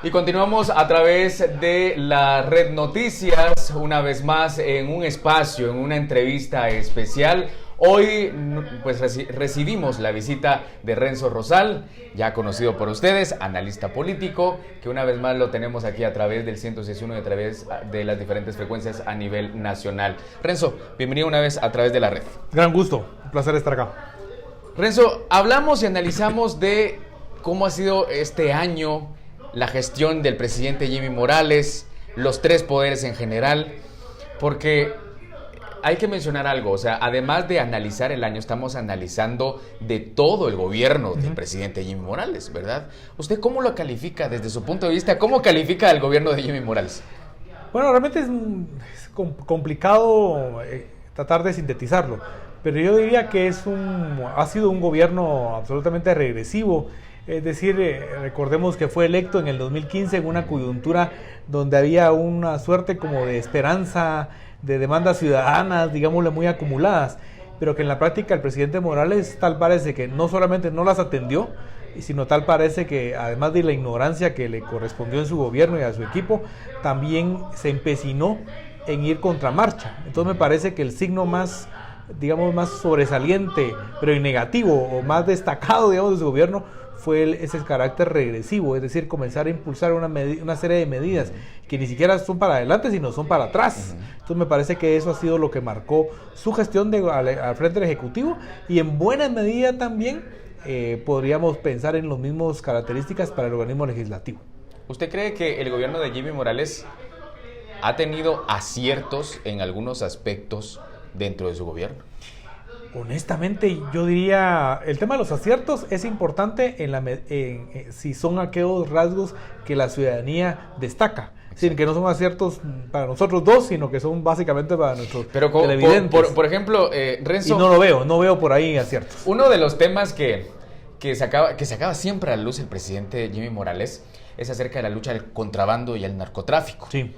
Y continuamos a través de la Red Noticias, una vez más en un espacio, en una entrevista especial. Hoy pues recibimos la visita de Renzo Rosal, ya conocido por ustedes, analista político, que una vez más lo tenemos aquí a través del 106.1 y a través de las diferentes frecuencias a nivel nacional. Renzo, bienvenido una vez a través de la red. Gran gusto, un placer estar acá. Renzo, hablamos y analizamos de cómo ha sido este año la gestión del presidente Jimmy Morales, los tres poderes en general, porque hay que mencionar algo, o sea, además de analizar el año, estamos analizando de todo el gobierno del presidente Jimmy Morales, ¿verdad? ¿Usted cómo lo califica desde su punto de vista? ¿Cómo califica el gobierno de Jimmy Morales? Bueno, realmente es complicado tratar de sintetizarlo, pero yo diría que ha sido un gobierno absolutamente regresivo. Es decir, recordemos que fue electo en el 2015 en una coyuntura donde había una suerte como de esperanza, de demandas ciudadanas, digámosle, muy acumuladas, pero que en la práctica el presidente Morales tal parece que no solamente no las atendió, sino tal parece que además de la ignorancia que le correspondió en su gobierno y a su equipo, también se empecinó en ir contramarcha. Entonces me parece que el signo más, digamos, más sobresaliente, pero en negativo, o más destacado, digamos, de su gobierno, fue ese carácter regresivo, es decir, comenzar a impulsar una serie de medidas que ni siquiera son para adelante, sino son para atrás. Entonces me parece que eso ha sido lo que marcó su gestión al frente del Ejecutivo, y en buena medida también podríamos pensar en las mismas características para el organismo legislativo. ¿Usted cree que el gobierno de Jimmy Morales ha tenido aciertos en algunos aspectos dentro de su gobierno? Honestamente, yo diría, el tema de los aciertos es importante si son aquellos rasgos que la ciudadanía destaca. Es decir, que no son aciertos para nosotros dos, sino que son básicamente para nuestros televidentes. Por ejemplo, Renzo... Y no veo por ahí aciertos. Uno de los temas que sacaba siempre a la luz el presidente Jimmy Morales es acerca de la lucha del contrabando y el narcotráfico. Sí.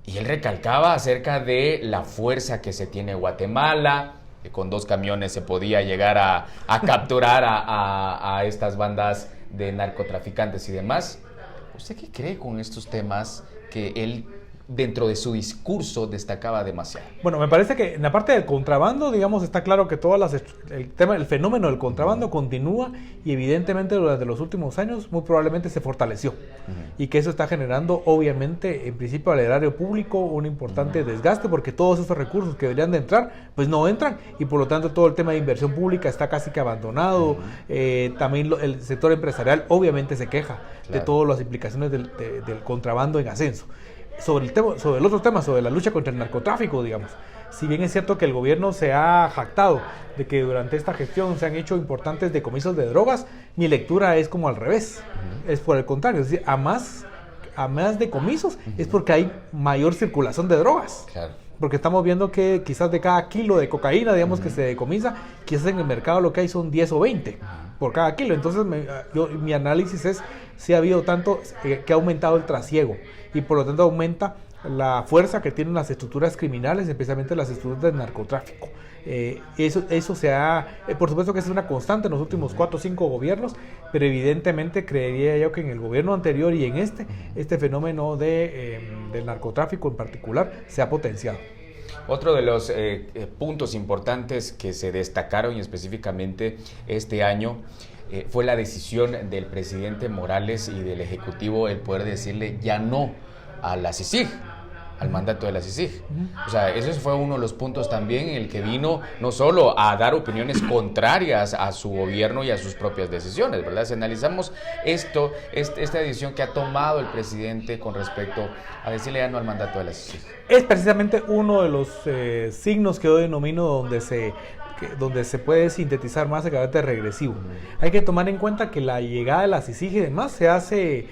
Y él recalcaba acerca de la fuerza que se tiene Guatemala, que con 2 camiones se podía llegar a capturar a estas bandas de narcotraficantes y demás. ¿Usted qué cree con estos temas que él, dentro de su discurso, destacaba demasiado? Bueno, me parece que en la parte del contrabando, digamos, está claro que el fenómeno del contrabando continúa, y evidentemente durante los últimos años muy probablemente se fortaleció, y que eso está generando, obviamente, en principio al erario público un importante desgaste, porque todos esos recursos que deberían de entrar, pues no entran, y por lo tanto todo el tema de inversión pública está casi que abandonado. También el sector empresarial obviamente se queja de todas las implicaciones del contrabando en ascenso. Sobre el otro tema, sobre la lucha contra el narcotráfico, digamos, si bien es cierto que el gobierno se ha jactado de que durante esta gestión se han hecho importantes decomisos de drogas, mi lectura es como al revés. Es por el contrario, es decir, a más decomisos es porque hay mayor circulación de drogas. Claro. Porque estamos viendo que quizás de cada kilo de cocaína, digamos, que se decomisa, quizás en el mercado lo que hay son 10 o 20 por cada kilo. Entonces mi análisis es si ha habido tanto que ha aumentado el trasiego, y por lo tanto aumenta la fuerza que tienen las estructuras criminales, especialmente las estructuras del narcotráfico. Eso por supuesto que es una constante en los últimos 4 o 5 gobiernos, pero evidentemente creería yo que en el gobierno anterior y en este fenómeno del narcotráfico en particular se ha potenciado. Otro de los puntos importantes que se destacaron, y específicamente este año, fue la decisión del presidente Morales y del Ejecutivo el poder decirle ya no a la CICIG, al mandato de la CICIG. O sea, ese fue uno de los puntos también en el que vino no solo a dar opiniones contrarias a su gobierno y a sus propias decisiones, ¿verdad? Si analizamos esta decisión que ha tomado el presidente con respecto a decirle ya no al mandato de la CICIG. Es precisamente uno de los signos que yo denomino donde se puede sintetizar más el carácter regresivo. Hay que tomar en cuenta que la llegada de la CICIG y demás se hace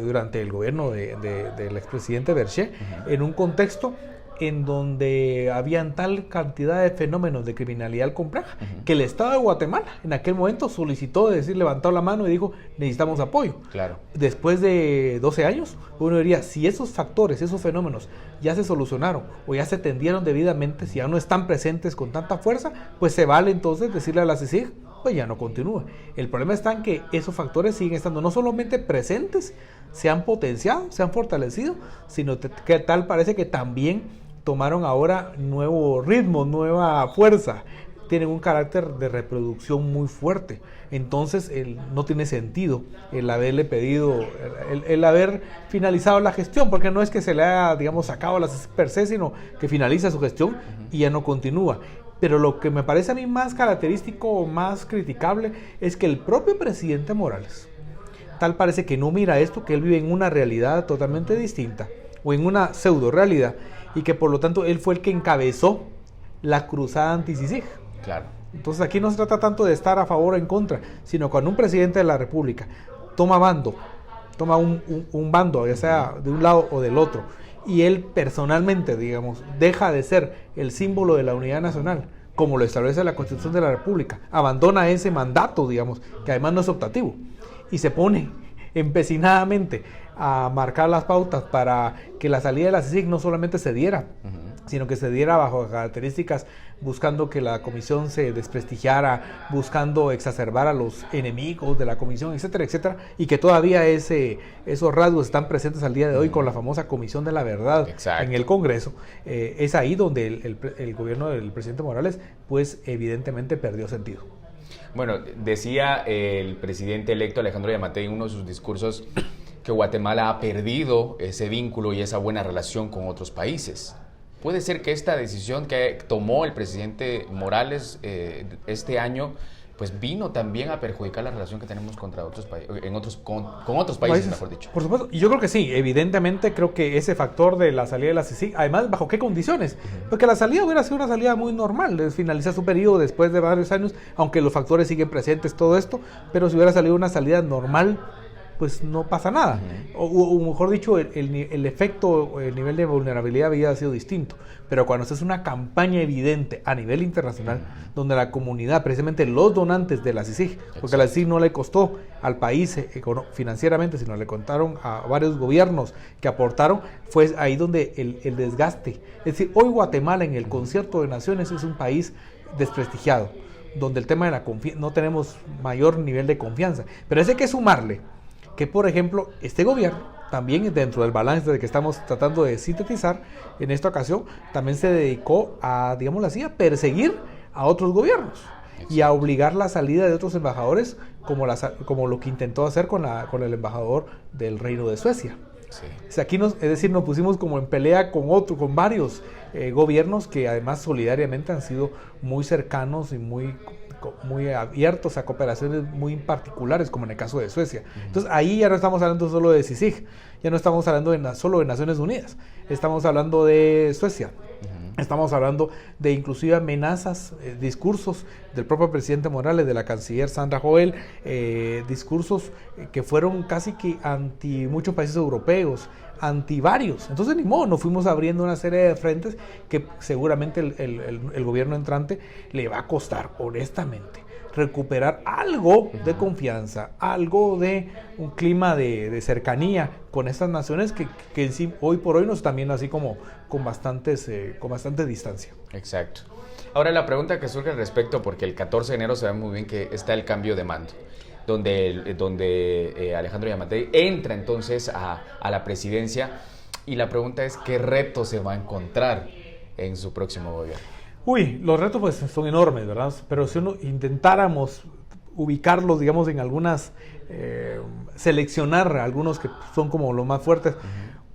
durante el gobierno del expresidente Berger, en un contexto en donde habían tal cantidad de fenómenos de criminalidad compleja que el Estado de Guatemala en aquel momento solicitó, levantó la mano y dijo necesitamos apoyo. Claro. Después de 12 años, uno diría, si esos factores, esos fenómenos ya se solucionaron o ya se atendieron debidamente, si ya no están presentes con tanta fuerza, pues se vale entonces decirle a la CICIG, pues ya no continúa. El problema está en que esos factores siguen estando no solamente presentes, se han potenciado, se han fortalecido, sino que tal parece que también tomaron ahora nuevo ritmo, nueva fuerza, tienen un carácter de reproducción muy fuerte. Entonces no tiene sentido el haberle pedido, el haber finalizado la gestión, porque no es que se le haya, digamos, sacado las per se, sino que finaliza su gestión y ya no continúa. Pero lo que me parece a mí más característico o más criticable es que el propio presidente Morales, tal parece que no mira esto, que él vive en una realidad totalmente distinta, o en una pseudo realidad, y que por lo tanto él fue el que encabezó la cruzada anti-CICIG. Claro. Entonces aquí no se trata tanto de estar a favor o en contra, sino cuando un presidente de la República toma un bando, ya sea de un lado o del otro, y él personalmente, digamos, deja de ser el símbolo de la unidad nacional, como lo establece la Constitución de la República, abandona ese mandato, digamos, que además no es optativo, y se pone empecinadamente a marcar las pautas para que la salida de la CICIG no solamente se diera, sino que se diera bajo características buscando que la comisión se desprestigiara, buscando exacerbar a los enemigos de la comisión, etcétera, etcétera, y que todavía esos rasgos están presentes al día de hoy con la famosa Comisión de la Verdad. Exacto. En el Congreso. Es ahí donde el gobierno del presidente Morales, pues evidentemente perdió sentido. Bueno, decía el presidente electo Alejandro Yamatei en uno de sus discursos que Guatemala ha perdido ese vínculo y esa buena relación con otros países. ¿Puede ser que esta decisión que tomó el presidente Morales este año pues vino también a perjudicar la relación que tenemos contra otros con otros países, mejor dicho? Por supuesto, y yo creo que sí, evidentemente creo que ese factor de la salida de la CICIG, además, ¿bajo qué condiciones? Porque la salida hubiera sido una salida muy normal, finalizar su periodo después de varios años, aunque los factores siguen presentes, todo esto, pero si hubiera salido una salida normal, pues no pasa nada. O mejor dicho, el efecto, el nivel de vulnerabilidad había sido distinto. Pero cuando se hace una campaña evidente a nivel internacional, donde la comunidad, precisamente los donantes de la CICIG, porque la CICIG no le costó al país financieramente, sino le contaron a varios gobiernos que aportaron, fue ahí donde el desgaste. Es decir, hoy Guatemala en el Concierto de Naciones es un país desprestigiado, donde el tema de la confianza, no tenemos mayor nivel de confianza. Pero ese hay que sumarle que, por ejemplo, este gobierno, también dentro del balance de que estamos tratando de sintetizar, en esta ocasión, también se dedicó a, digámoslo así, a perseguir a otros gobiernos. Exacto. Y a obligar la salida de otros embajadores, como lo que intentó hacer con el embajador del Reino de Suecia. Sí. O sea, aquí nos pusimos como en pelea con varios gobiernos que además solidariamente han sido muy cercanos y muy abiertos a cooperaciones muy particulares, como en el caso de Suecia. Entonces ahí ya no estamos hablando solo de CICIG, ya no estamos hablando solo de Naciones Unidas, estamos hablando de Suecia. Estamos hablando de inclusive amenazas, discursos del propio presidente Morales, de la canciller Sandra Joel, discursos que fueron casi que anti muchos países europeos, anti varios. Entonces ni modo, nos fuimos abriendo una serie de frentes que seguramente el gobierno entrante le va a costar, honestamente, recuperar algo de confianza, algo de un clima de cercanía con estas naciones que en sí, hoy por hoy nos están viendo así como con bastante distancia. Exacto. Ahora la pregunta que surge al respecto, porque el 14 de enero se ve muy bien que está el cambio de mando, donde Alejandro Yamatei entra entonces a la presidencia, y la pregunta es ¿qué retos se va a encontrar en su próximo gobierno? Los retos pues son enormes, ¿verdad? Pero si intentáramos ubicarlos, digamos, en algunas, seleccionar algunos que son como los más fuertes.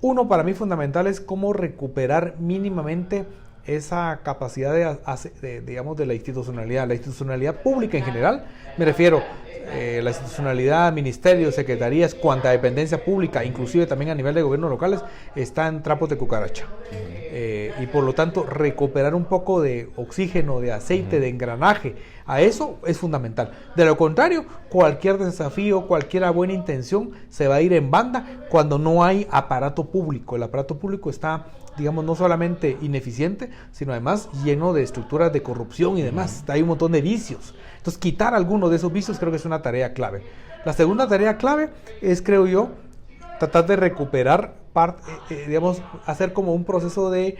Uno para mí fundamental es cómo recuperar mínimamente esa capacidad de la institucionalidad pública en general. Me refiero la institucionalidad, ministerios, secretarías, cuanta dependencia pública, inclusive también a nivel de gobiernos locales, está en trapos de cucaracha. Y por lo tanto recuperar un poco de oxígeno, de aceite, de engranaje, a eso es fundamental. De lo contrario, cualquier desafío, cualquier buena intención se va a ir en banda cuando no hay aparato público. El aparato público está, digamos, no solamente ineficiente, sino además lleno de estructuras de corrupción y demás. Hay un montón de vicios. Entonces, quitar algunos de esos vicios creo que es una tarea clave. La segunda tarea clave es, creo yo, tratar de recuperar digamos, hacer como un proceso de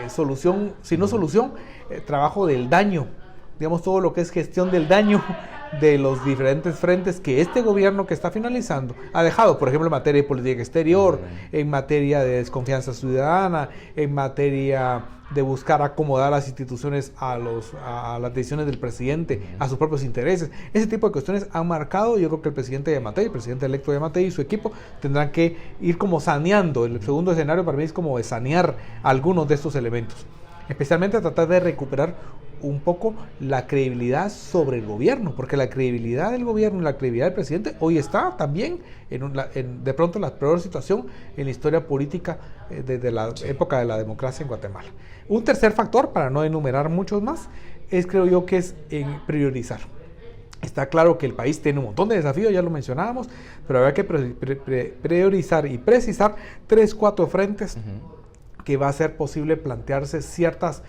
solución, si no solución, trabajo del daño, digamos, todo lo que es gestión del daño de los diferentes frentes que este gobierno que está finalizando ha dejado, por ejemplo, en materia de política exterior, en materia de desconfianza ciudadana, en materia de buscar acomodar las instituciones a las decisiones del presidente, a sus propios intereses. Ese tipo de cuestiones han marcado. Yo creo que el presidente Yamatei, el presidente electo Yamatei y su equipo tendrán que ir como saneando. El segundo escenario para mí es como de sanear algunos de estos elementos, especialmente tratar de recuperar un poco la credibilidad sobre el gobierno, porque la credibilidad del gobierno y la credibilidad del presidente hoy está también de pronto la peor situación en la historia política desde la época de la democracia en Guatemala. Un tercer factor, para no enumerar muchos más, creo yo que es priorizar. Está claro que el país tiene un montón de desafíos, ya lo mencionábamos, pero habrá que priorizar y precisar 3-4 frentes que va a ser posible plantearse ciertas,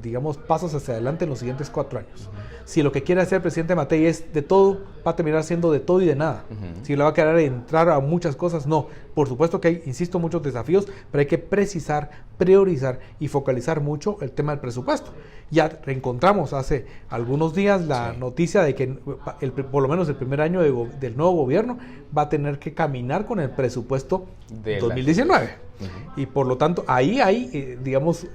digamos, pasos hacia adelante en los siguientes 4 años. Si lo que quiere hacer el presidente Yamatei es de todo, va a terminar siendo de todo y de nada. Si le va a querer entrar a muchas cosas, no. Por supuesto que hay, insisto, muchos desafíos, pero hay que precisar, priorizar y focalizar mucho el tema del presupuesto. Ya reencontramos hace algunos días la noticia de que por lo menos el primer año del nuevo gobierno va a tener que caminar con el presupuesto de 2019. Y por lo tanto, ahí hay, digamos,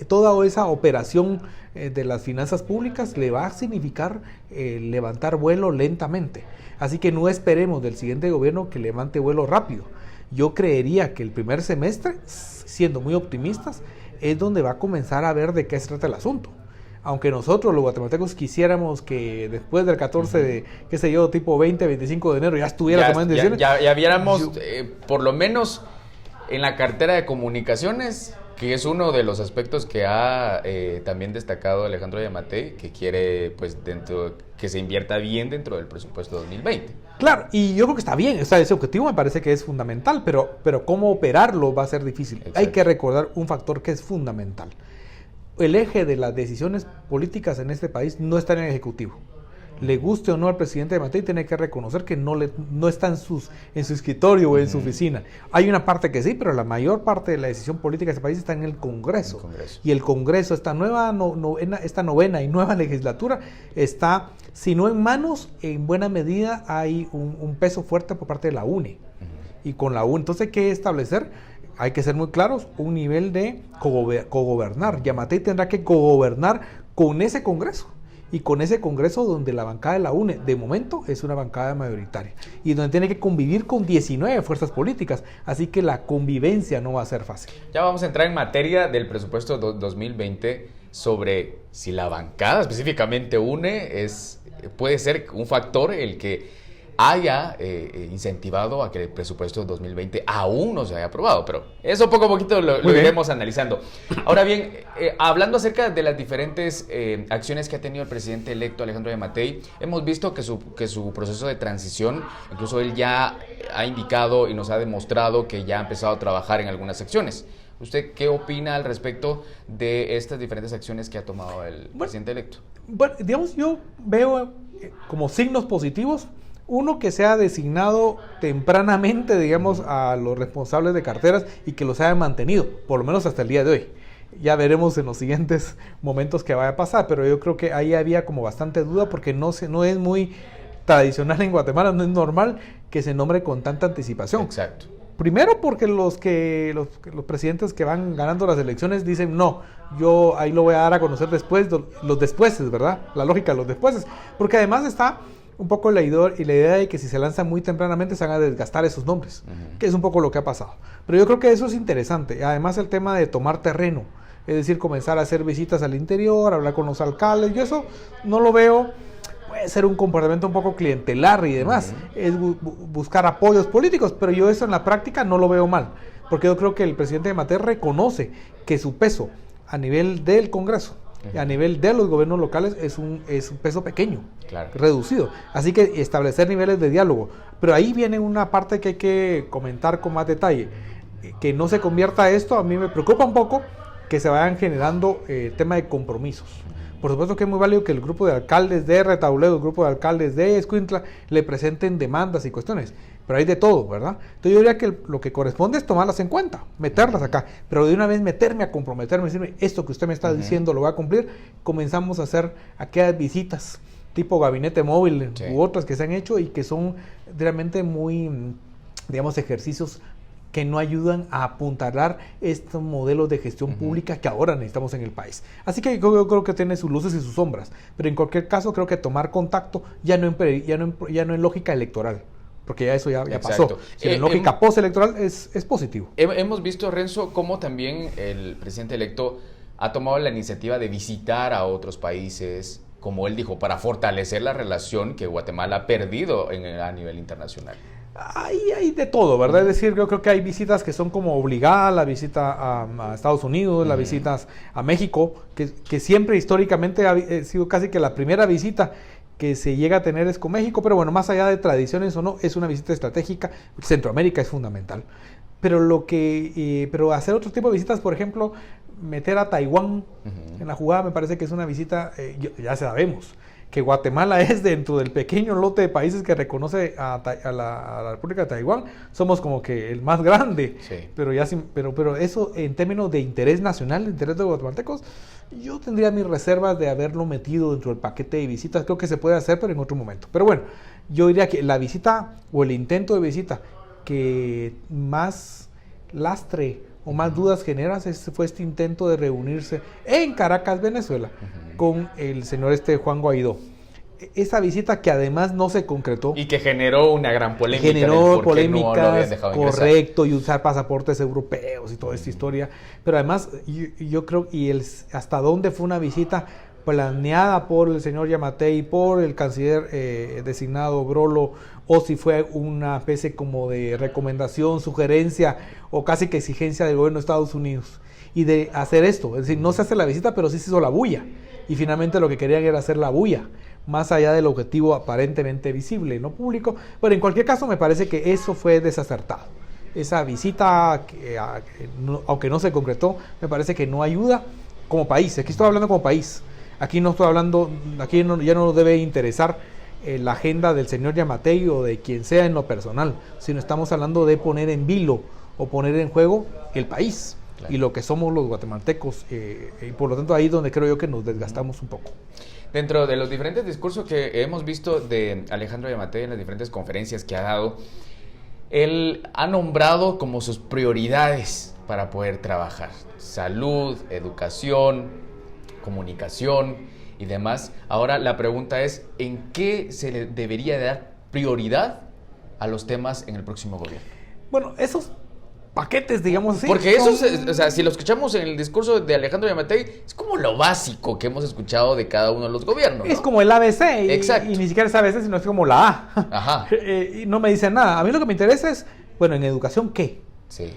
toda esa operación de las finanzas públicas le va a significar levantar vuelo lentamente. Así que no esperemos del siguiente gobierno que levante vuelo rápido. Yo creería que el primer semestre, siendo muy optimistas, es donde va a comenzar a ver de qué se trata el asunto. Aunque nosotros los guatemaltecos quisiéramos que después del 14 de, qué sé yo, tipo 20, 25 de enero ya estuviera tomando decisiones. Ya viéramos, por lo menos en la cartera de comunicaciones, que es uno de los aspectos que ha también destacado Alejandro Yamatei, que quiere pues que se invierta bien dentro del presupuesto 2020. Claro, y yo creo que está bien, o sea, ese objetivo me parece que es fundamental, pero cómo operarlo va a ser difícil. Exacto. Hay que recordar un factor que es fundamental. El eje de las decisiones políticas en este país no está en el Ejecutivo. Le guste o no al presidente Yamatei, tiene que reconocer que no está en su escritorio o en su oficina. Hay una parte que sí, pero la mayor parte de la decisión política de este país está en el Congreso. Y el Congreso, esta novena y nueva legislatura, está, si no en manos, en buena medida hay un peso fuerte por parte de la UNE. Y con la UNE, entonces hay que establecer, hay que ser muy claros, un nivel de cogobernar. Yamatei tendrá que cogobernar con ese Congreso. Y con ese Congreso donde la bancada de la UNE, de momento, es una bancada mayoritaria. Y donde tiene que convivir con 19 fuerzas políticas. Así que la convivencia no va a ser fácil. Ya vamos a entrar en materia del presupuesto 2020 sobre si la bancada, específicamente UNE, puede ser un factor el que haya incentivado a que el presupuesto 2020 aún no se haya aprobado, pero eso poco a poquito lo iremos analizando. Ahora bien, hablando acerca de las diferentes acciones que ha tenido el presidente electo Alejandro Yamatei, hemos visto que su proceso de transición, incluso él ya ha indicado y nos ha demostrado que ya ha empezado a trabajar en algunas acciones. ¿Usted qué opina al respecto de estas diferentes acciones que ha tomado el presidente electo? Bueno, digamos, yo veo como signos positivos. Uno, que se ha designado tempranamente, digamos, a los responsables de carteras y que los hayan mantenido, por lo menos hasta el día de hoy. Ya veremos en los siguientes momentos qué vaya a pasar, pero yo creo que ahí había como bastante duda porque no es muy tradicional en Guatemala, no es normal que se nombre con tanta anticipación. Exacto. Primero porque los presidentes que van ganando las elecciones dicen, no, yo ahí lo voy a dar a conocer después, los despuéses, ¿verdad? La lógica de los despuéses. Porque además está un poco la idea de que si se lanzan muy tempranamente se van a desgastar esos nombres, que es un poco lo que ha pasado. Pero yo creo que eso es interesante. Además el tema de tomar terreno, es decir, comenzar a hacer visitas al interior, hablar con los alcaldes, yo eso no lo veo, puede ser un comportamiento un poco clientelar y demás, es buscar apoyos políticos, pero yo eso en la práctica no lo veo mal, porque yo creo que el presidente Yamatei reconoce que su peso a nivel del Congreso, a nivel de los gobiernos locales es un peso pequeño, claro, reducido. Así que establecer niveles de diálogo. Pero ahí viene una parte que hay que comentar con más detalle. Que no se convierta esto, a mí me preocupa un poco que se vayan generando tema de compromisos. Por supuesto que es muy válido que el grupo de alcaldes de Retauleu, el grupo de alcaldes de Escuintla le presenten demandas y cuestiones, pero hay de todo, ¿verdad? Entonces yo diría que lo que corresponde es tomarlas en cuenta, meterlas acá, pero de una vez meterme a comprometerme, decirme, esto que usted me está diciendo lo va a cumplir. Comenzamos a hacer aquellas visitas tipo gabinete móvil Sí. u otras que se han hecho y que son realmente muy, digamos, ejercicios que no ayudan a apuntalar estos modelos de gestión pública que ahora necesitamos en el país. Así que yo creo que tiene sus luces y sus sombras, pero en cualquier caso creo que tomar contacto ya no en lógica electoral, porque ya eso ya Exacto. pasó. Si en lógica postelectoral es positivo. Hemos visto, Renzo, cómo también el presidente electo ha tomado la iniciativa de visitar a otros países, como él dijo, para fortalecer la relación que Guatemala ha perdido a nivel internacional. Hay de todo, ¿verdad? Es decir, yo creo que hay visitas que son como obligadas, la visita a Estados Unidos, las visitas a México, que siempre históricamente ha sido casi que la primera visita que se llega a tener es con México, pero bueno, más allá de tradiciones o no, es una visita estratégica. Centroamérica es fundamental. Pero hacer otro tipo de visitas, por ejemplo, meter a Taiwán en la jugada, me parece que es una visita, ya sabemos que Guatemala es dentro del pequeño lote de países que reconoce a la República de Taiwán, somos como que el más grande, Sí. pero eso en términos de interés nacional, de interés de los guatemaltecos, yo tendría mis reservas de haberlo metido dentro del paquete de visitas. Creo que se puede hacer, pero en otro momento. Pero bueno, yo diría que la visita o el intento de visita que más lastre o más dudas genera fue este intento de reunirse en Caracas, Venezuela, con el señor Juan Guaidó. Esa visita que además no se concretó. Y que generó una gran polémica. Generó del por qué no lo habían dejado ingresar. correcto, y usar pasaportes europeos y toda esta historia. Pero además, yo creo, hasta dónde fue una visita planeada por el señor Yamatei, por el canciller designado Brolo, o si fue una especie como de recomendación, sugerencia o casi que exigencia del gobierno de Estados Unidos. Y de hacer esto, es decir, no se hace la visita, pero sí se hizo la bulla. Y finalmente lo que querían era hacer la bulla, más allá del objetivo aparentemente visible, no público. Pero en cualquier caso me parece que eso fue desacertado. Esa visita, aunque no se concretó, me parece que no ayuda como país. Aquí estoy hablando como país. Aquí no estoy hablando, ya no nos debe interesar la agenda del señor Yamatei o de quien sea en lo personal, sino estamos hablando de poner en vilo o poner en juego el país. Claro. Y lo que somos los guatemaltecos, y por lo tanto ahí es donde creo yo que nos desgastamos un poco. Dentro de los diferentes discursos que hemos visto de Alejandro Yamatei en las diferentes conferencias que ha dado, él ha nombrado como sus prioridades para poder trabajar: salud, educación, comunicación y demás. Ahora la pregunta es, ¿en qué se le debería dar prioridad a los temas en el próximo gobierno? Bueno, esos paquetes, digamos así. Porque eso, o sea, si lo escuchamos en el discurso de Alejandro Yamatei, es como lo básico que hemos escuchado de cada uno de los gobiernos, ¿no? Es como el ABC, Exacto. Y ni siquiera es ABC, sino es como la A. Ajá. Y no me dicen nada. A mí lo que me interesa es, bueno, en educación, ¿qué? Sí.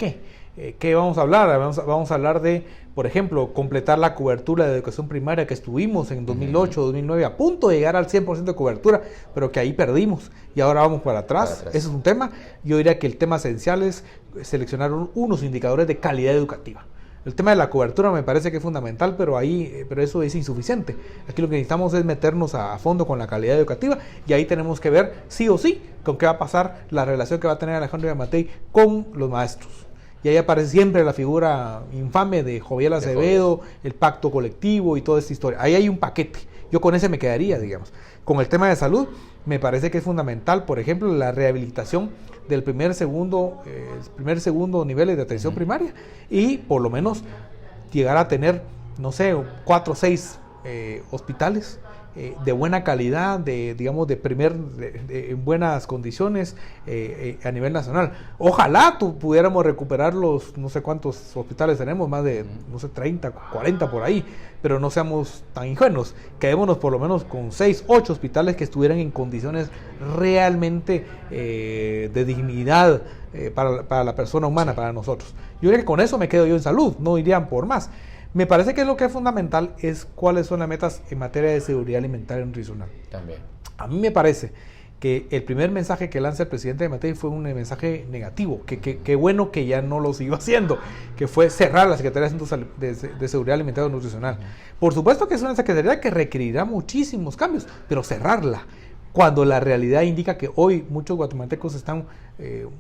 ¿Qué vamos a hablar? Vamos a hablar de, por ejemplo, completar la cobertura de educación primaria que estuvimos en 2008, 2009, a punto de llegar al 100% de cobertura, pero que ahí perdimos y ahora vamos para atrás. Ese es un tema. Yo diría que el tema esencial es seleccionar unos indicadores de calidad educativa. El tema de la cobertura me parece que es fundamental, pero eso es insuficiente. Aquí lo que necesitamos es meternos a fondo con la calidad educativa y ahí tenemos que ver sí o sí con qué va a pasar la relación que va a tener Alejandro Yamatei con los maestros. Y ahí aparece siempre la figura infame de Joviel Acevedo, el pacto colectivo y toda esta historia. Ahí hay un paquete. Yo con ese me quedaría, digamos. Con el tema de salud, me parece que es fundamental, por ejemplo, la rehabilitación del primer, segundo niveles de atención primaria y por lo menos llegar a tener, no sé, 4 o 6 hospitales de buena calidad, en buenas condiciones a nivel nacional. Ojalá pudiéramos recuperar los, no sé cuántos hospitales tenemos, más de, no sé, 30, 40 por ahí, pero no seamos tan ingenuos. Quedémonos por lo menos con 6, 8 hospitales que estuvieran en condiciones realmente de dignidad para la persona humana, para nosotros. Yo diría que con eso me quedo yo en salud, no irían por más. Me parece que lo que es fundamental es cuáles son las metas en materia de seguridad alimentaria nutricional. También. A mí me parece que el primer mensaje que lanza el presidente Yamatei fue un mensaje negativo, que bueno que ya no lo siguió haciendo, que fue cerrar la Secretaría de Seguridad Alimentaria y Nutricional. Por supuesto que es una secretaría que requerirá muchísimos cambios, pero cerrarla, cuando la realidad indica que hoy muchos guatemaltecos están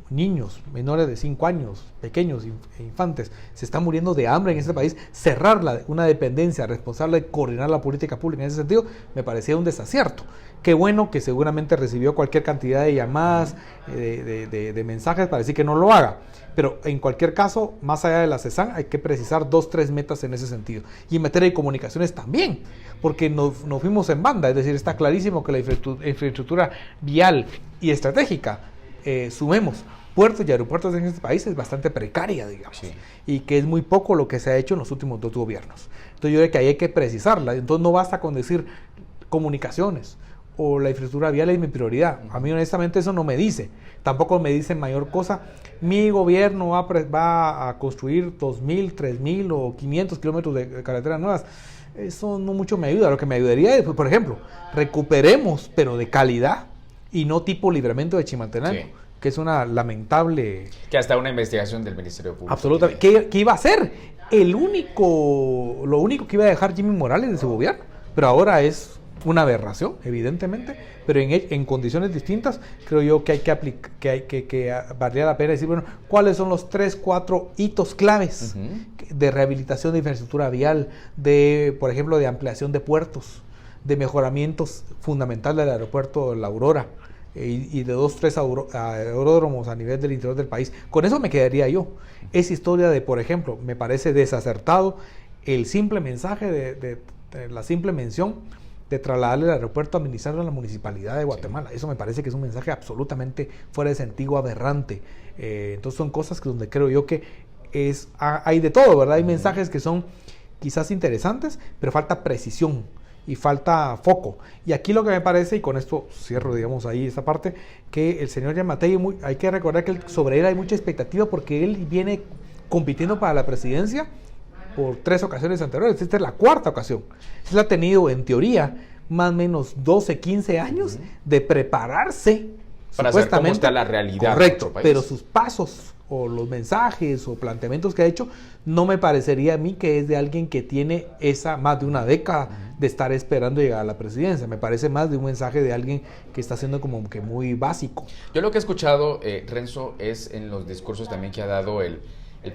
niños menores de 5 años, pequeños, infantes, se están muriendo de hambre en este país, cerrar una dependencia responsable de coordinar la política pública en ese sentido, me parecía un desacierto. Qué bueno que seguramente recibió cualquier cantidad de llamadas, de mensajes para decir que no lo haga. Pero en cualquier caso, más allá de la CESAN, hay que precisar 2-3 metas en ese sentido. Y en materia de comunicaciones también, porque nos fuimos en banda. Es decir, está clarísimo que la infraestructura vial y estratégica, sumemos puertos y aeropuertos en este país, es bastante precaria, digamos. Sí. Y que es muy poco lo que se ha hecho en los últimos 2 gobiernos. Entonces yo creo que ahí hay que precisarla. Entonces no basta con decir comunicaciones o la infraestructura vial es mi prioridad. A mí honestamente eso no me dice. Tampoco me dice mayor cosa. Mi gobierno va a construir 2.000, 3.000 o 500 kilómetros de carreteras nuevas. Eso no mucho me ayuda. Lo que me ayudaría es, por ejemplo, recuperemos, pero de calidad y no tipo Libramento de Chimaltenango, sí, que es una lamentable... Que hasta una investigación del Ministerio Público. Absolutamente. ¿Qué iba a ser? Lo único que iba a dejar Jimmy Morales de su gobierno, pero ahora es una aberración, evidentemente, pero en condiciones distintas. Creo yo que hay que valdría la pena decir, bueno, ¿cuáles son los 3-4 hitos claves de rehabilitación de infraestructura vial, por ejemplo, de ampliación de puertos, de mejoramientos fundamentales del aeropuerto La Aurora, y de 2-3 aeródromos a nivel del interior del país? Con eso me quedaría yo. Esa historia de, por ejemplo, me parece desacertado el simple mensaje de la simple mención de trasladarle el aeropuerto administrado a la municipalidad de Guatemala. Sí. Eso me parece que es un mensaje absolutamente fuera de sentido, aberrante. Entonces son cosas donde creo yo que hay de todo, ¿verdad? Hay mensajes que son quizás interesantes, pero falta precisión y falta foco. Y aquí lo que me parece, y con esto cierro, digamos, ahí esta parte, que el señor Yamatei, hay que recordar que sobre él hay mucha expectativa porque él viene compitiendo para la presidencia por 3 ocasiones anteriores. Esta es la 4ª ocasión. Él ha tenido, en teoría, más o menos 12, 15 años de prepararse para saber cómo está la realidad. Correcto, pero sus pasos o los mensajes o planteamientos que ha hecho, no me parecería a mí que es de alguien que tiene más de una década de estar esperando llegar a la presidencia. Me parece más de un mensaje de alguien que está siendo como que muy básico. Yo lo que he escuchado, Renzo, es en los discursos también que ha dado el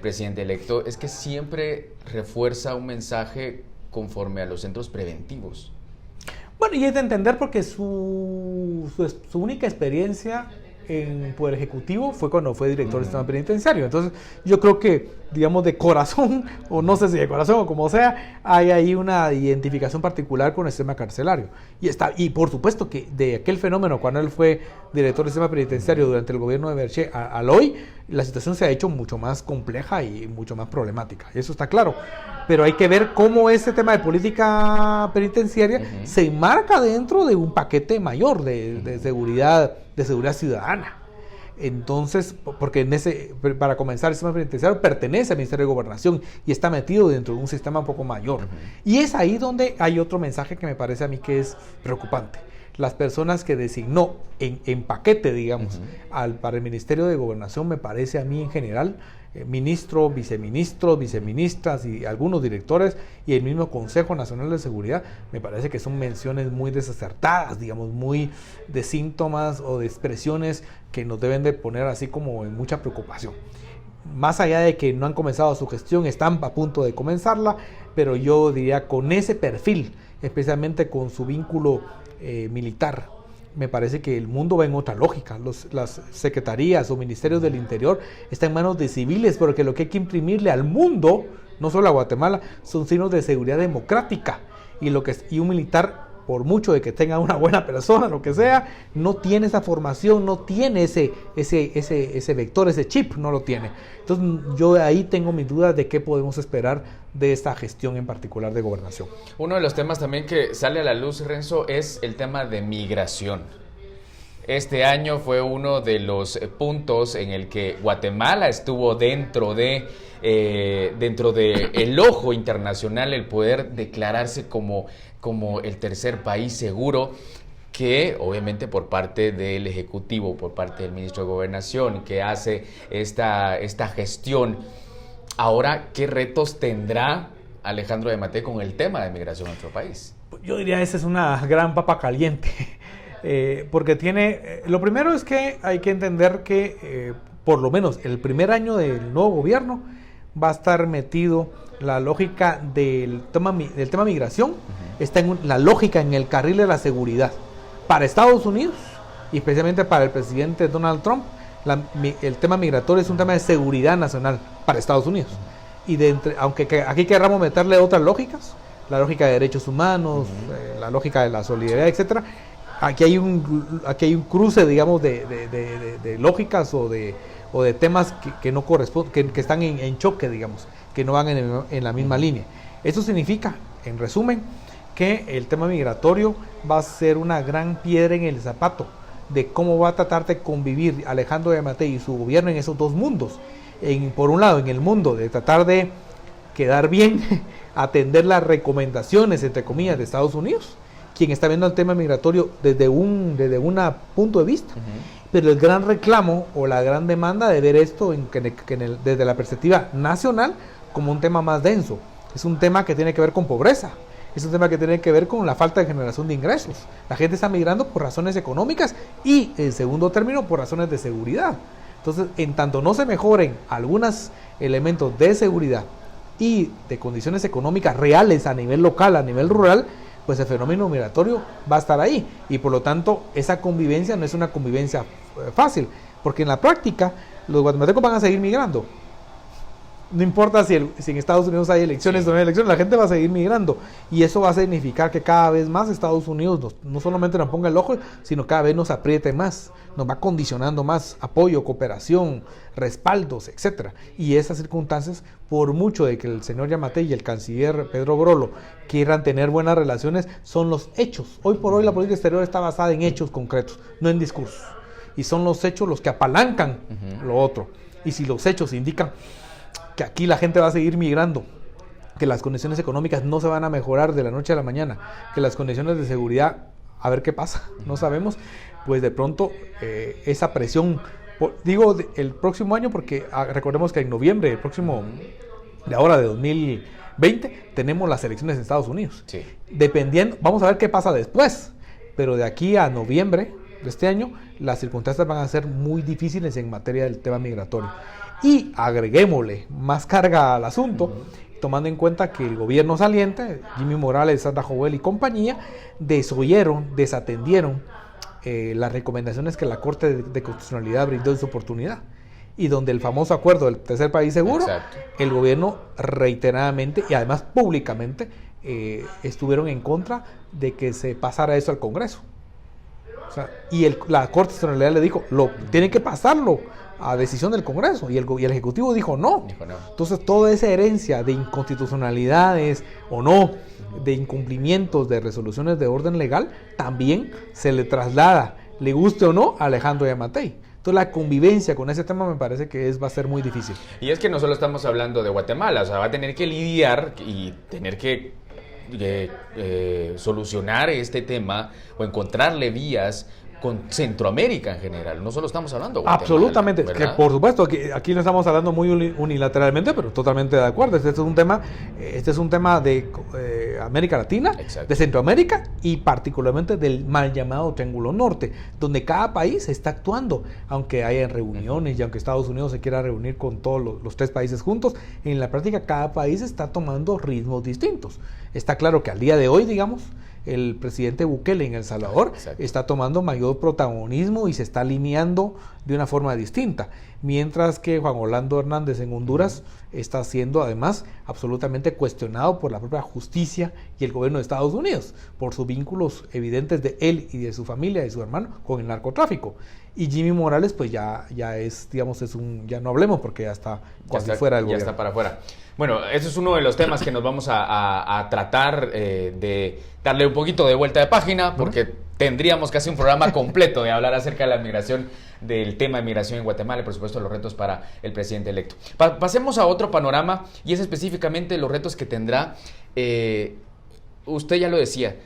presidente electo, es que siempre refuerza un mensaje conforme a los centros preventivos. Bueno, y es de entender porque su única experiencia en Poder Ejecutivo fue cuando fue director del sistema penitenciario. Entonces, yo creo que, digamos, de corazón, o no sé si de corazón o como sea, hay ahí una identificación particular con el sistema carcelario. Y por supuesto que de aquel fenómeno, cuando él fue director del sistema penitenciario durante el gobierno de Berché al hoy, la situación se ha hecho mucho más compleja y mucho más problemática. Y eso está claro. Pero hay que ver cómo ese tema de política penitenciaria se enmarca dentro de un paquete mayor de seguridad ciudadana. Entonces, porque para comenzar, el sistema penitenciario pertenece al Ministerio de Gobernación y está metido dentro de un sistema un poco mayor. Y es ahí donde hay otro mensaje que me parece a mí que es preocupante. Las personas que designó en paquete, digamos, para el Ministerio de Gobernación, me parece a mí en general, ministros, viceministros, viceministras y algunos directores y el mismo Consejo Nacional de Seguridad, me parece que son menciones muy desacertadas, digamos, muy de síntomas o de expresiones que nos deben de poner así como en mucha preocupación. Más allá de que no han comenzado su gestión, están a punto de comenzarla, pero yo diría con ese perfil, especialmente con su vínculo militar, me parece que el mundo va en otra lógica. Las secretarías o ministerios del interior están en manos de civiles, porque lo que hay que imprimirle al mundo, no solo a Guatemala, son signos de seguridad democrática. Y un militar, por mucho de que tenga una buena persona, lo que sea, no tiene esa formación, no tiene ese vector, ese chip, no lo tiene. Entonces yo ahí tengo mis dudas de qué podemos esperar de esta gestión en particular de gobernación. Uno de los temas también que sale a la luz, Renzo, es el tema de migración. Este año fue uno de los puntos en el que Guatemala estuvo dentro de el ojo internacional, el poder declararse como el tercer país seguro, que obviamente por parte del Ejecutivo, por parte del Ministro de Gobernación, que hace esta gestión. Ahora, ¿qué retos tendrá Alejandro Yamatei con el tema de migración en nuestro país? Yo diría esa es una gran papa caliente. porque tiene... lo primero es que hay que entender que por lo menos el primer año del nuevo gobierno va a estar metido la lógica del tema migración, está en la lógica en el carril de la seguridad. Para Estados Unidos, y especialmente para el presidente Donald Trump, el tema migratorio es un tema de seguridad nacional para Estados Unidos. Y aunque aquí queramos meterle otras lógicas, la lógica de derechos humanos, la lógica de la solidaridad, etcétera, aquí hay un cruce, digamos, de lógicas o de temas que no corresponden, que están en choque, digamos, que no van en la misma línea. Eso significa, en resumen, que el tema migratorio va a ser una gran piedra en el zapato de cómo va a tratar de convivir Alejandro Giammattei y su gobierno en esos dos mundos. Por un lado, en el mundo de tratar de quedar bien, atender las recomendaciones, entre comillas, de Estados Unidos, quien está viendo el tema migratorio desde un punto de vista, pero el gran reclamo o la gran demanda de ver esto desde la perspectiva nacional como un tema más denso. Es un tema que tiene que ver con pobreza, es un tema que tiene que ver con la falta de generación de ingresos. La gente está migrando por razones económicas y, en segundo término, por razones de seguridad. Entonces, en tanto no se mejoren algunos elementos de seguridad y de condiciones económicas reales a nivel local, a nivel rural, pues el fenómeno migratorio va a estar ahí. Y por lo tanto, esa convivencia no es una convivencia fácil, porque en la práctica los guatemaltecos van a seguir migrando. No importa si en Estados Unidos hay elecciones o no hay elecciones, la gente va a seguir migrando. Y eso va a significar que cada vez más Estados Unidos no solamente nos ponga el ojo, sino cada vez nos apriete más, nos va condicionando más apoyo, cooperación, respaldos, etcétera. Y esas circunstancias, por mucho de que el señor Giammattei y el canciller Pedro Grolo quieran tener buenas relaciones, son los hechos. Hoy por hoy la política exterior está basada en hechos concretos, no en discursos. Y son los hechos los que apalancan lo otro. Y si los hechos indican que aquí la gente va a seguir migrando, que las condiciones económicas no se van a mejorar de la noche a la mañana, que las condiciones de seguridad, a ver qué pasa, no sabemos, pues de pronto esa presión, digo el próximo año porque recordemos que en noviembre, el próximo, de ahora de 2020, tenemos las elecciones en Estados Unidos. Sí. Dependiendo, vamos a ver qué pasa después, pero de aquí a noviembre de este año, las circunstancias van a ser muy difíciles en materia del tema migratorio. Y agreguémosle más carga al asunto, tomando en cuenta que el gobierno saliente, Jimmy Morales, Sandra Jovel y compañía, desatendieron las recomendaciones que la Corte de Constitucionalidad brindó en su oportunidad. Y donde el famoso acuerdo del tercer país seguro, exacto, el gobierno reiteradamente y además públicamente estuvieron en contra de que se pasara eso al Congreso. O sea, y la Corte de Constitucionalidad le dijo, tienen que pasarlo a decisión del Congreso, y el Ejecutivo dijo no. Entonces toda esa herencia de inconstitucionalidades o no, de incumplimientos de resoluciones de orden legal, también se le traslada, le guste o no, a Alejandro Giammattei. Entonces la convivencia con ese tema me parece que va a ser muy difícil. Y es que no solo estamos hablando de Guatemala, o sea, va a tener que lidiar y tener que solucionar este tema o encontrarle vías con Centroamérica en general. No solo estamos hablando de Guatemala. Absolutamente, que por supuesto, aquí no estamos hablando muy unilateralmente, pero totalmente de acuerdo. Este es un tema de América Latina, exacto, de Centroamérica y particularmente del mal llamado Triángulo Norte, donde cada país está actuando, aunque haya reuniones y aunque Estados Unidos se quiera reunir con todos los tres países juntos, en la práctica cada país está tomando ritmos distintos. Está claro que al día de hoy, digamos, el presidente Bukele en El Salvador, exacto, está tomando mayor protagonismo y se está alineando de una forma distinta, mientras que Juan Orlando Hernández en Honduras está siendo además absolutamente cuestionado por la propia justicia y el gobierno de Estados Unidos por sus vínculos evidentes de él y de su familia, de su hermano, con el narcotráfico. Y Jimmy Morales pues ya es, digamos, ya no hablemos porque ya está casi fuera del gobierno. Ya está para afuera. Bueno, ese es uno de los temas que nos vamos a tratar de darle un poquito de vuelta de página, porque tendríamos casi un programa completo de hablar acerca de la migración, del tema de migración en Guatemala y por supuesto los retos para el presidente electo. Pasemos a otro panorama y es específicamente los retos que tendrá, usted ya lo decía,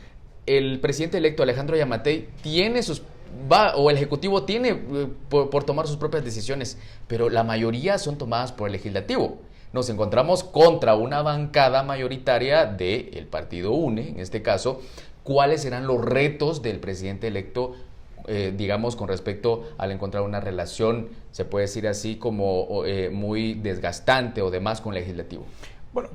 el presidente electo Alejandro Giammattei tiene el Ejecutivo tiene por tomar sus propias decisiones, pero la mayoría son tomadas por el Legislativo. Nos encontramos contra una bancada mayoritaria del partido UNE, en este caso. ¿Cuáles serán los retos del presidente electo digamos, con respecto al encontrar una relación, se puede decir así, como muy desgastante o demás con el legislativo? Bueno,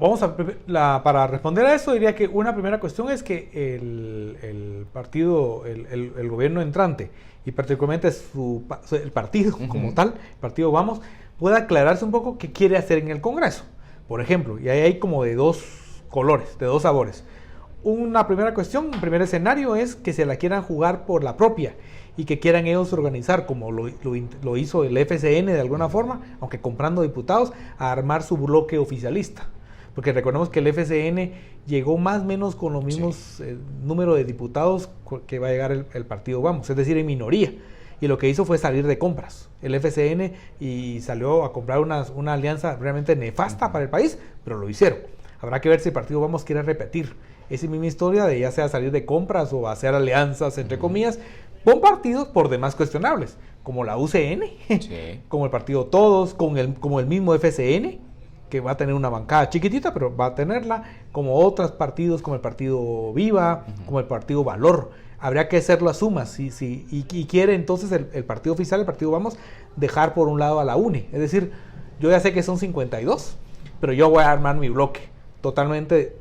para responder a eso diría que una primera cuestión es que el partido, el gobierno entrante y particularmente el partido como tal, el partido Vamos, pueda aclararse un poco qué quiere hacer en el Congreso. Por ejemplo, y ahí hay como de dos colores, de dos sabores. Una primera cuestión, un primer escenario es que se la quieran jugar por la propia y que quieran ellos organizar, como lo hizo el FCN de alguna forma, aunque comprando diputados, a armar su bloque oficialista. Porque recordemos que el FCN llegó más o menos con los mismos número de diputados que va a llegar el partido Vamos, es decir, en minoría. Y lo que hizo fue salir de compras, el FCN, y salió a comprar una alianza realmente nefasta para el país, pero lo hicieron. Habrá que ver si el partido Vamos quiere repetir esa misma historia de ya sea salir de compras o hacer alianzas, entre comillas, con partidos por demás cuestionables, como la UCN, sí, como el partido Todos, como el mismo FCN, que va a tener una bancada chiquitita, pero va a tenerla, como otros partidos, como el partido Viva, como el partido Valor. Habría que hacer las sumas, y quiere entonces el partido oficial, el partido Vamos, dejar por un lado a la UNE. Es decir, yo ya sé que son 52, pero yo voy a armar mi bloque, totalmente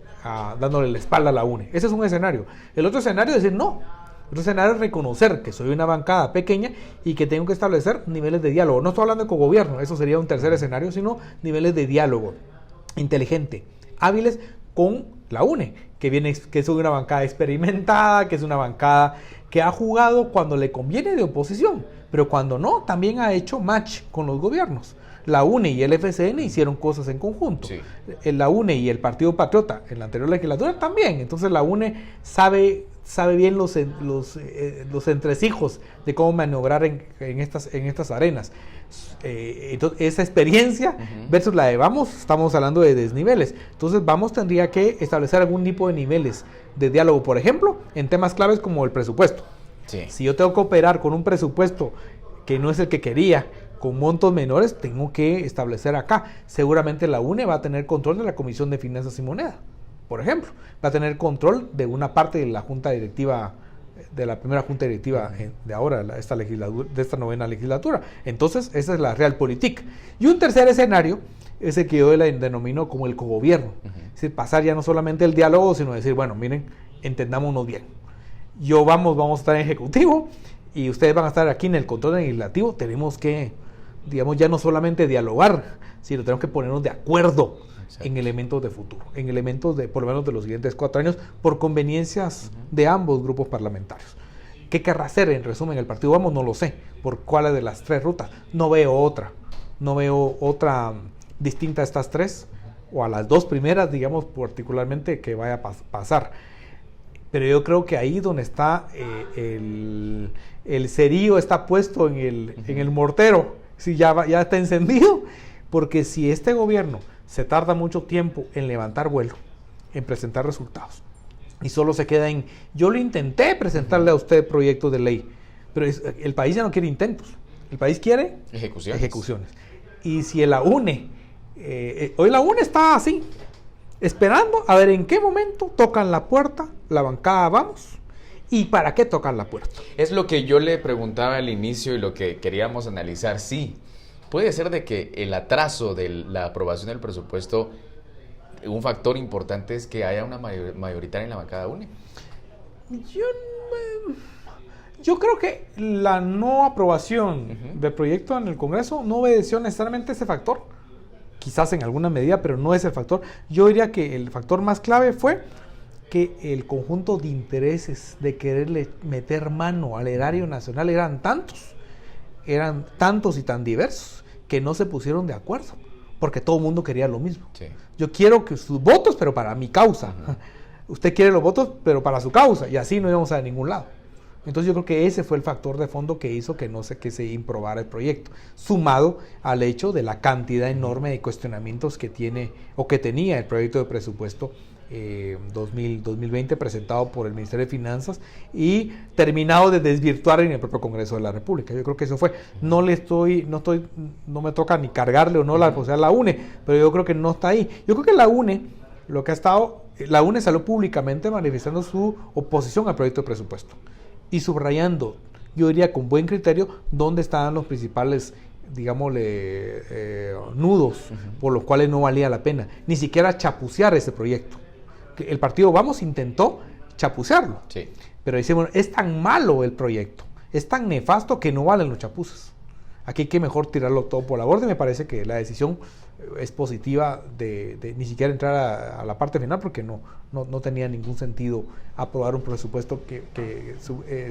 dándole la espalda a la UNE. Ese es un escenario. El otro escenario es decir, no. El otro escenario es reconocer que soy una bancada pequeña y que tengo que establecer niveles de diálogo. No estoy hablando de cogobierno, eso sería un tercer escenario, sino niveles de diálogo inteligente, hábiles con la UNE, que es una bancada experimentada, que es una bancada que ha jugado cuando le conviene de oposición, pero cuando no, también ha hecho match con los gobiernos. La UNE y el FCN hicieron cosas en conjunto. Sí. La UNE y el Partido Patriota en la anterior legislatura también. Entonces la UNE sabe bien los entresijos de cómo maniobrar en estas arenas. Entonces, esa experiencia versus la de Vamos, estamos hablando de desniveles. Entonces Vamos tendría que establecer algún tipo de niveles de diálogo, por ejemplo, en temas claves como el presupuesto. Sí. Si yo tengo que operar con un presupuesto que no es el que quería, con montos menores, tengo que establecer acá. Seguramente la UNE va a tener control de la Comisión de Finanzas y Moneda, por ejemplo. Va a tener control de una parte de la junta directiva, de la primera junta directiva de ahora, de esta novena legislatura. Entonces, esa es la realpolitik. Y un tercer escenario es el que yo denomino como el cogobierno. Es decir, pasar ya no solamente el diálogo, sino decir, bueno, miren, entendámonos bien. Vamos a estar en ejecutivo y ustedes van a estar aquí en el control legislativo. Tenemos que, digamos, ya no solamente dialogar, sino tenemos que ponernos de acuerdo. Exacto. En elementos de futuro, en elementos de, por lo menos de los siguientes 4 años, por conveniencias de ambos grupos parlamentarios. ¿Qué querrá hacer en resumen el partido Vamos? No lo sé, por cuál de las 3 rutas. No veo otra distinta a estas 3, o a las 2 primeras, digamos, particularmente, que vaya a pasar. Pero yo creo que ahí donde está el cerillo está puesto en el mortero, si ya está encendido, porque si este gobierno se tarda mucho tiempo en levantar vuelo, en presentar resultados, y solo se queda en, yo lo intenté presentarle a usted proyecto de ley, pero el país ya no quiere intentos, el país quiere ejecuciones. Y si la UNE, hoy la UNE está así, esperando a ver en qué momento tocan la puerta, la bancada Vamos, y para qué tocan la puerta. Es lo que yo le preguntaba al inicio y lo que queríamos analizar, sí. Puede ser de que el atraso de la aprobación del presupuesto, un factor importante es que haya una mayoritaria en la bancada UNE. Yo creo que la no aprobación del proyecto en el Congreso no obedeció necesariamente ese factor. Quizás en alguna medida, pero no es el factor. Yo diría que el factor más clave fue que el conjunto de intereses de quererle meter mano al erario nacional eran tantos y tan diversos, que no se pusieron de acuerdo, porque todo el mundo quería lo mismo. Sí. Yo quiero que sus votos, pero para mi causa. Usted quiere los votos, pero para su causa, y así no íbamos a ningún lado. Entonces yo creo que ese fue el factor de fondo que hizo que se improbara el proyecto, sumado al hecho de la cantidad enorme de cuestionamientos que tiene o que tenía el proyecto de presupuesto 2020 presentado por el Ministerio de Finanzas y terminado de desvirtuar en el propio Congreso de la República. Yo creo que eso fue. No me toca ni cargarle o no la responsabilidad a la UNE, pero yo creo que no está ahí. Yo creo que la UNE salió públicamente manifestando su oposición al proyecto de presupuesto y subrayando yo diría con buen criterio dónde estaban los principales, digámosle, nudos por los cuales no valía la pena ni siquiera chapucear ese proyecto. El partido Vamos intentó chapucearlo, Sí. pero decimos, es tan malo el proyecto, es tan nefasto que no valen los chapuces. Aquí hay que mejor tirarlo todo por la borda. Me parece que la decisión es positiva de ni siquiera entrar a la parte final, porque no tenía ningún sentido aprobar un presupuesto que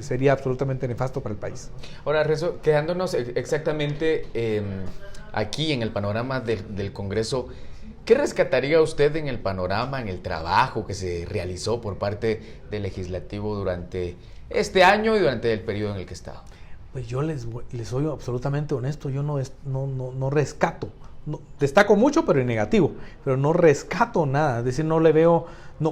sería absolutamente nefasto para el país. Ahora, Renzo, quedándonos exactamente aquí en el panorama del Congreso, ¿qué rescataría usted en el panorama, en el trabajo que se realizó por parte del Legislativo durante este año y durante el periodo en el que está? Pues yo les soy absolutamente honesto, yo no rescato. Destaco mucho, pero en negativo, pero no rescato nada, es decir, no le veo,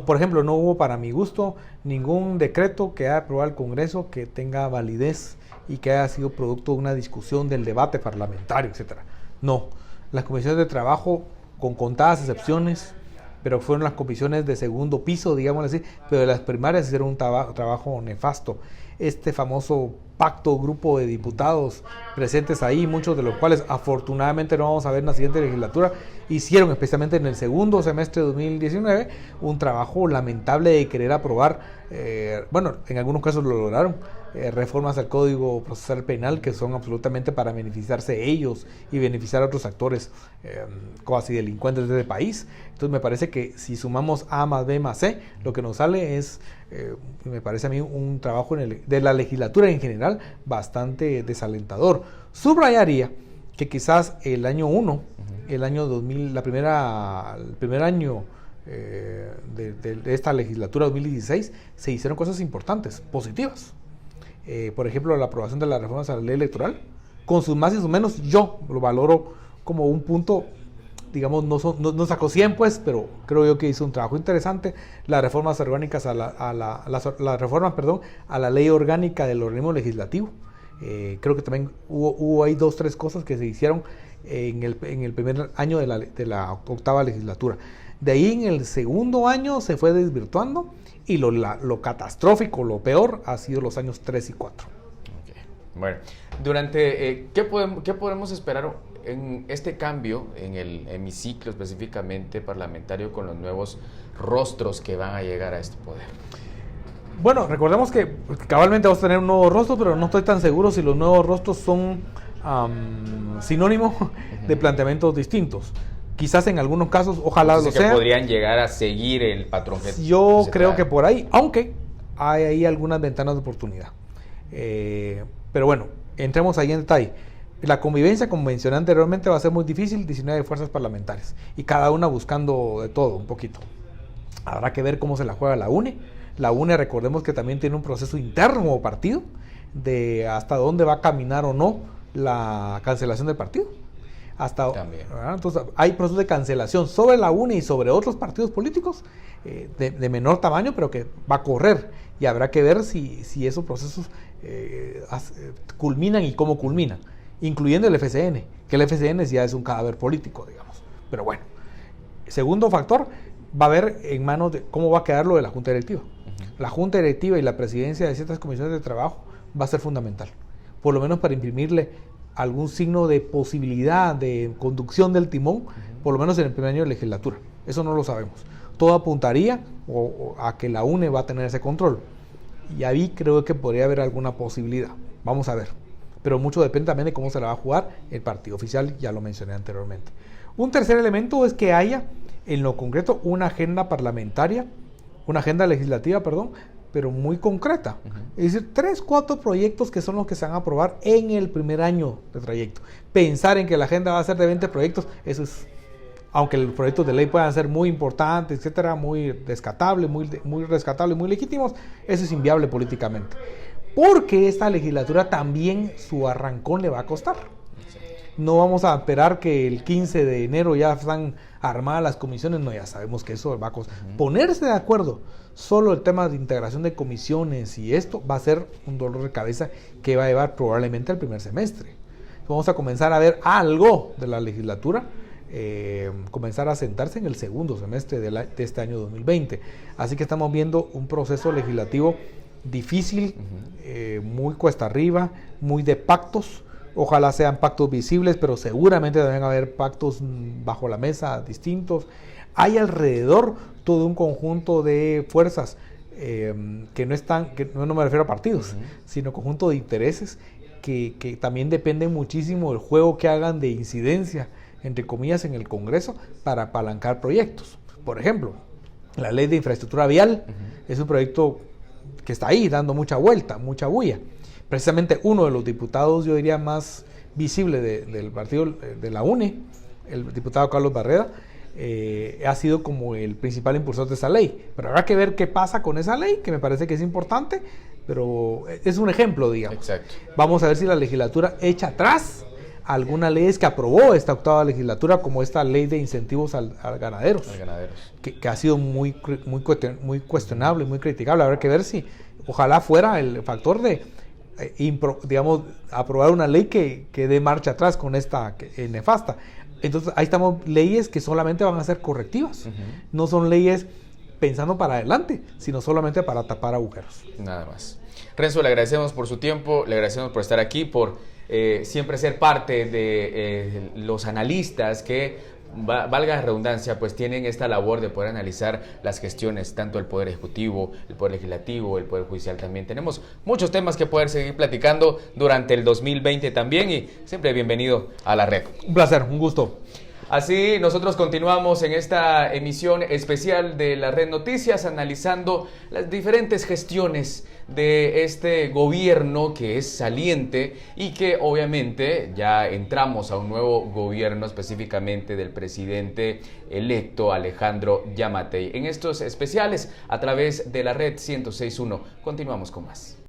por ejemplo, no hubo para mi gusto ningún decreto que haya aprobado el Congreso que tenga validez y que haya sido producto de una discusión del debate parlamentario, etcétera. No, las comisiones de trabajo, con contadas excepciones, pero fueron las comisiones de segundo piso, digámoslo así, pero de las primarias hicieron un trabajo nefasto. Este famoso grupo de diputados presentes ahí, muchos de los cuales afortunadamente no vamos a ver en la siguiente legislatura, hicieron, especialmente en el segundo semestre de 2019, un trabajo lamentable de querer aprobar, en algunos casos lo lograron, reformas al Código Procesal Penal que son absolutamente para beneficiarse ellos y beneficiar a otros actores cuasi delincuentes de este país. Entonces me parece que si sumamos A más B más C, lo que nos sale es, me parece a mí, un trabajo de la legislatura en general bastante desalentador. Subrayaría que quizás el año 1, el año 2000, el primer año de esta legislatura 2016, se hicieron cosas importantes, positivas. Por ejemplo, la aprobación de las reformas a la ley electoral, con sus más y sus menos, yo lo valoro como un punto, digamos, no sacó 100 pues, pero creo yo que hizo un trabajo interesante. Las reformas orgánicas a la ley orgánica del organismo legislativo, creo que también hubo ahí 2 o 3 cosas que se hicieron en el primer año de la octava legislatura. De ahí en el segundo año se fue desvirtuando, y lo catastrófico, lo peor, ha sido los años 3 y 4. Okay. Bueno, ¿qué podemos esperar en este cambio en el hemiciclo específicamente parlamentario con los nuevos rostros que van a llegar a este poder? Bueno, recordemos que cabalmente vamos a tener un nuevo rostro, pero no estoy tan seguro si los nuevos rostros son sinónimo de planteamientos distintos. Quizás en algunos casos, ojalá lo sea. Podrían llegar a seguir el patrón que yo creo que por ahí, aunque hay ahí algunas ventanas de oportunidad. Pero bueno, entremos ahí en detalle. La convivencia, como mencioné anteriormente, va a ser muy difícil, 19 fuerzas parlamentarias, y cada una buscando de todo, un poquito. Habrá que ver cómo se la juega la UNE. La UNE, recordemos que también tiene un proceso interno como partido, de hasta dónde va a caminar o no la cancelación del partido. Entonces hay procesos de cancelación sobre la UNE y sobre otros partidos políticos de menor tamaño, pero que va a correr, y habrá que ver si esos procesos culminan y cómo culminan, incluyendo el FCN, que el FCN ya es un cadáver político, digamos. Pero bueno, segundo factor, va a ver en manos de cómo va a quedar lo de la Junta Directiva. La Junta Directiva y la presidencia de ciertas comisiones de trabajo va a ser fundamental, por lo menos para imprimirle algún signo de posibilidad de conducción del timón, por lo menos en el primer año de legislatura. Eso no lo sabemos. Todo apuntaría a que la UNE va a tener ese control, y ahí creo que podría haber alguna posibilidad. Vamos a ver. Pero mucho depende también de cómo se la va a jugar el partido oficial, ya lo mencioné anteriormente. Un tercer elemento es que haya, en lo concreto, una agenda legislativa, pero muy concreta. Es decir, 3, 4 proyectos que son los que se van a aprobar en el primer año de trayecto. Pensar en que la agenda va a ser de 20 proyectos, eso es, aunque los proyectos de ley puedan ser muy importantes, etcétera, muy rescatables, muy legítimos, eso es inviable políticamente. Porque esta legislatura también su arrancón le va a costar. No vamos a esperar que el 15 de enero ya están armadas las comisiones, no, ya sabemos que eso va a costar. Ponerse de acuerdo, solo el tema de integración de comisiones y esto va a ser un dolor de cabeza que va a llevar probablemente al primer semestre. Vamos a comenzar a ver algo de la legislatura, comenzar a sentarse en el segundo semestre de este año 2020. Así que estamos viendo un proceso legislativo difícil, muy cuesta arriba, muy de pactos. Ojalá sean pactos visibles, pero seguramente deben haber pactos bajo la mesa distintos. Hay alrededor todo un conjunto de fuerzas que no están, que no me refiero a partidos, sino conjunto de intereses que también dependen muchísimo del juego que hagan de incidencia, entre comillas, en el Congreso para apalancar proyectos. Por ejemplo, la ley de infraestructura vial es un proyecto que está ahí dando mucha vuelta, mucha bulla. Precisamente uno de los diputados, yo diría, más visible del partido de la UNE, el diputado Carlos Barreda, ha sido como el principal impulsor de esa ley. Pero habrá que ver qué pasa con esa ley, que me parece que es importante, pero es un ejemplo, digamos. Exacto. Vamos a ver si la legislatura echa atrás algunas leyes que aprobó esta octava legislatura, como esta ley de incentivos a ganaderos, que ha sido muy cuestionable, muy criticable. Habrá que ver si, ojalá fuera el factor de, digamos, aprobar una ley que dé marcha atrás con esta nefasta. Entonces ahí estamos, leyes que solamente van a ser correctivas, no son leyes pensando para adelante, sino solamente para tapar agujeros. Nada más. Renzo, le agradecemos por su tiempo, le agradecemos por estar aquí, por siempre ser parte de los analistas que, valga la redundancia, pues tienen esta labor de poder analizar las gestiones, tanto el Poder Ejecutivo, el Poder Legislativo, el Poder Judicial también. Tenemos muchos temas que poder seguir platicando durante el 2020 también, y siempre bienvenido a la red. Un placer, un gusto. Así nosotros continuamos en esta emisión especial de la Red Noticias, analizando las diferentes gestiones de este gobierno que es saliente y que obviamente ya entramos a un nuevo gobierno, específicamente del presidente electo Alejandro Giammattei. En estos especiales, a través de la Red 106.1, continuamos con más.